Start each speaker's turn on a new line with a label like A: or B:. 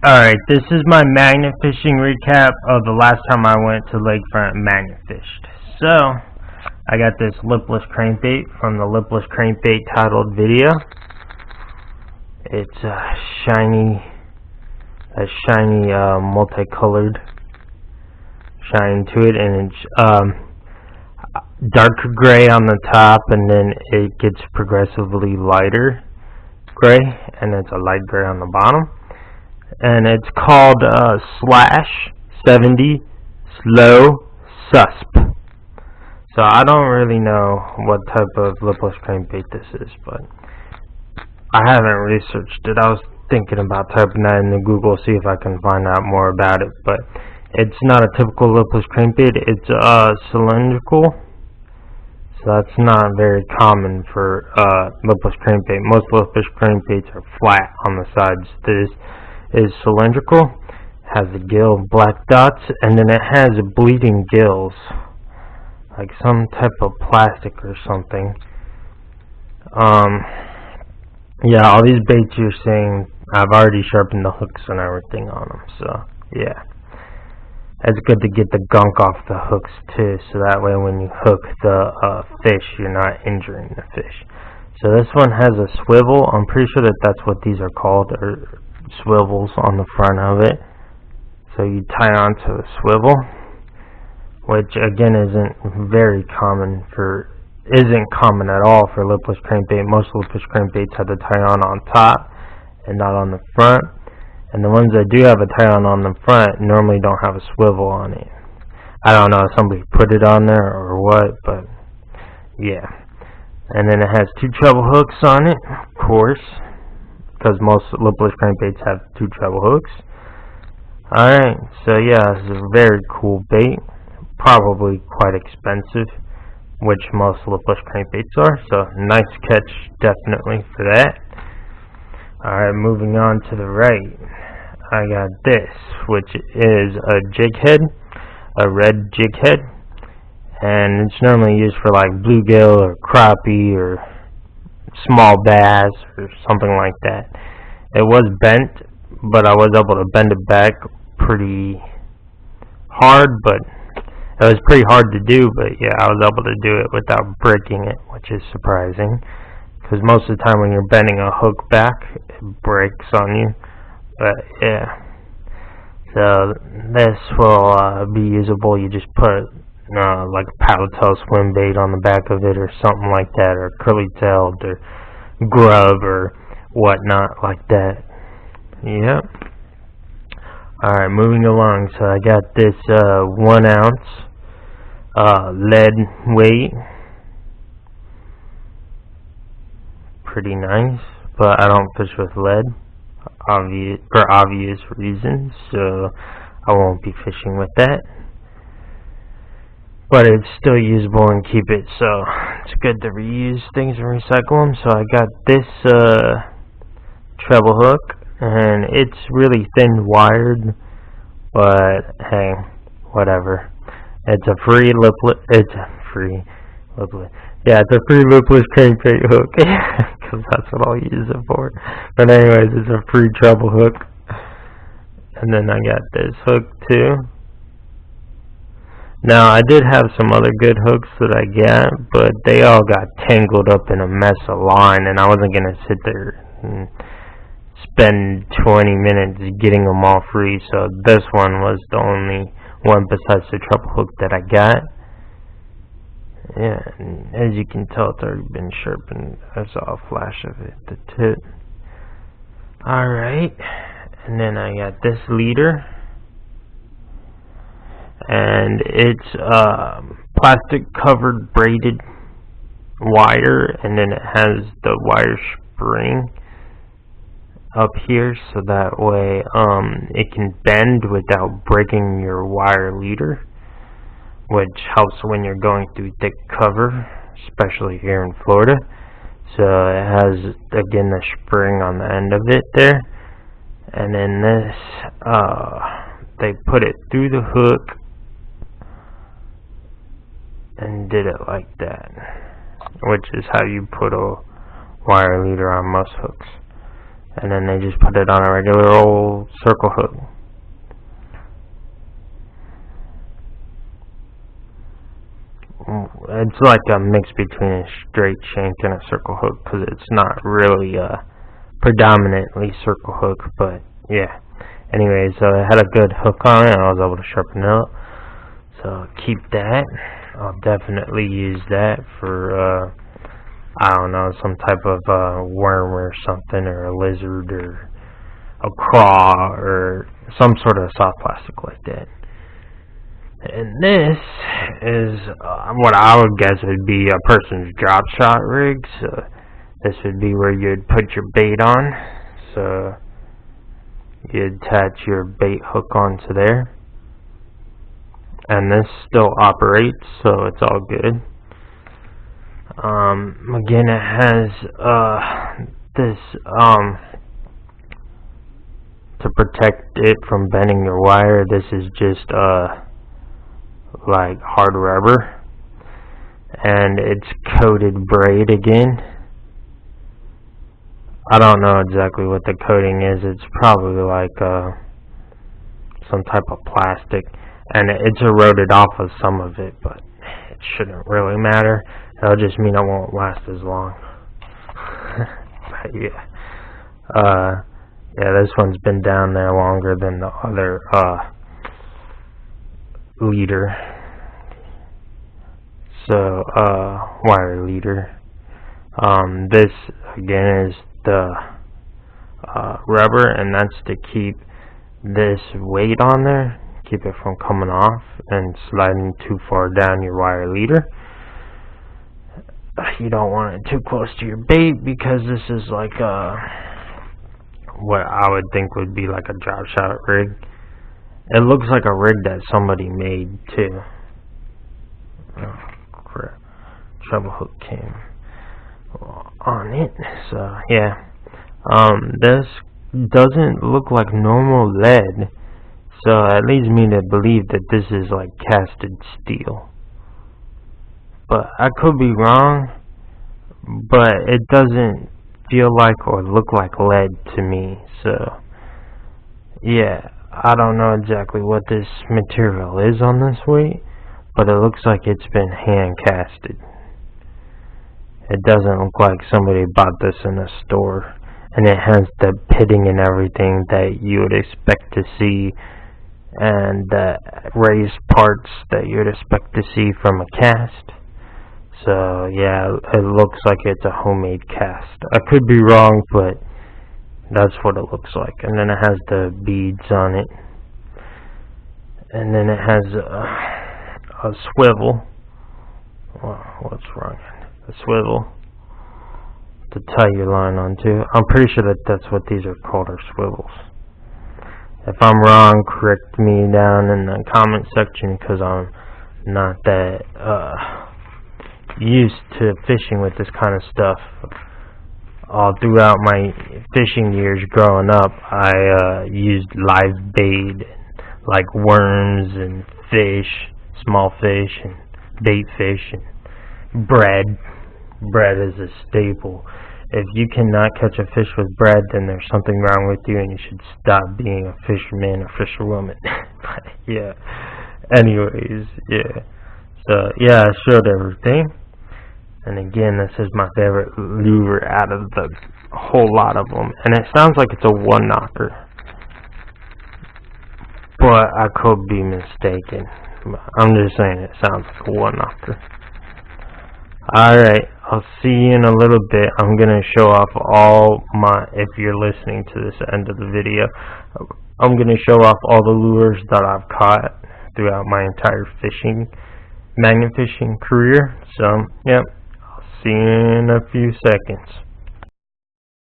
A: Alright, this is my magnet fishing recap of the last time I went to Lakefront and magnet fished. So, I got this lipless crankbait from the lipless crankbait titled video. It's shiny, multicolored shine to it, and it's darker gray on the top, and then it gets progressively lighter gray, and it's a light gray on the bottom. And it's called Slash 70 Slow Susp. So I don't really know what type of lipless crankbait this is, but I haven't researched it. I was thinking about typing that into Google, see if I can find out more about it, but it's not a typical lipless crankbait. It's cylindrical, so that's not very common for lipless crankbait. Most lipless crankbaits are flat on the sides. This is cylindrical, has the gill black dots, and then it has bleeding gills, like some type of plastic or something. Yeah, all these baits you're seeing, I've already sharpened the hooks and everything on them, so yeah. It's good to get the gunk off the hooks too, so that way when you hook the fish, you're not injuring the fish. So this one has a swivel. I'm pretty sure that that's what these are called, or swivels on the front of it. So you tie onto the swivel, which again isn't common at all for lipless crankbait. Most lipless crankbaits have the tie on top and not on the front, and the ones that do have a tie on the front normally don't have a swivel on it. I don't know if somebody put it on there or what, but yeah. And then it has two treble hooks on it, of course, because most lipless crankbaits have two treble hooks. Alright, so yeah, this is a very cool bait. Probably quite expensive, which most lipless crankbaits are, so nice catch definitely for that. Alright, moving on to the right, I got this, which is a jig head, a red jig head, and it's normally used for like bluegill or crappie or small bass or something like that. It was bent, but I was able to bend it back pretty hard, but it was pretty hard to do, but yeah, I was able to do it without breaking it, which is surprising, because most of the time when you're bending a hook back, it breaks on you. But yeah, so this will be usable. You just put like a paddle tail swim bait on the back of it or something like that, or curly tailed or grub or whatnot like that. Yep. Alright, moving along. So I got this 1 ounce lead weight. Pretty nice, but I don't fish with lead for obvious reasons, so I won't be fishing with that. But it's still usable and keep it, so it's good to reuse things and recycle them. So I got this treble hook, and it's really thin wired, but hey, whatever. It's a free lipless crankbait hook, because that's what I'll use it for. But anyways, it's a free treble hook. And then I got this hook too. Now, I did have some other good hooks that I got, but they all got tangled up in a mess of line, and I wasn't going to sit there and spend 20 minutes getting them all free, so this one was the only one besides the treble hook that I got. Yeah, and as you can tell, it's already been sharpened. I saw a flash of it, the tip. Alright, and then I got this leader, and it's plastic covered braided wire, and then it has the wire spring up here, so that way it can bend without breaking your wire leader, which helps when you're going through thick cover, especially here in Florida. So it has, again, the spring on the end of it there, and then this they put it through the hook and did it like that, which is how you put a wire leader on most hooks. and then they just put it on a regular old circle hook. It's like a mix between a straight shank and a circle hook, because it's not really predominantly circle hook, but yeah. Anyway, so it had a good hook on it, and I was able to sharpen it up. So keep that. I'll definitely use that for I don't know, some type of worm or something, or a lizard, or a craw, or some sort of soft plastic like that. And this is what I would guess would be a person's drop shot rig. So this would be where you'd put your bait on. So you attach your bait hook onto there, and this still operates, so it's all good. Again, it has this to protect it from bending your wire. This is just like hard rubber, and it's coated braid again. I don't know exactly what the coating is. It's probably like some type of plastic, and it's eroded off of some of it, but it shouldn't really matter. That'll just mean it won't last as long. But yeah, this one's been down there longer than the other leader. So wire leader. This again is the rubber, and that's to keep this weight on there, keep it from coming off and sliding too far down your wire leader. You don't want it too close to your bait, because this is like what I would think would be like a drop shot rig. It looks like a rig that somebody made too. Oh crap, treble hook came on it. So yeah, this doesn't look like normal lead, so it leads me to believe that this is like casted steel. But I could be wrong, but it doesn't feel like or look like lead to me. So yeah, I don't know exactly what this material is on this weight, but it looks like it's been hand casted. It doesn't look like somebody bought this in a store, and it has the pitting and everything that you would expect to see, and the raised parts that you would expect to see from a cast. So yeah, it looks like it's a homemade cast. I could be wrong, but that's what it looks like. And then it has the beads on it, and then it has a swivel. What's wrong? A swivel to tie your line onto. I'm pretty sure that that's what these are called, are swivels. If I'm wrong, correct me down in the comment section, because I'm not that used to fishing with this kind of stuff. All throughout my fishing years growing up, I used live bait, like worms and fish, small fish and bait fish, and bread. Bread is a staple. If you cannot catch a fish with bread, then there's something wrong with you, and you should stop being a fisherman or fisherwoman. But yeah, anyways, yeah. So yeah, I showed everything. And again, this is my favorite lure out of the whole lot of them. And it sounds like it's a one knocker, but I could be mistaken. I'm just saying it sounds like a one knocker. Alright, I'll see you in a little bit. I'm going to show off all my, if you're listening to this end of the video, I'm going to show off all the lures that I've caught throughout my entire magnet fishing career. So, yep. See you in a few seconds.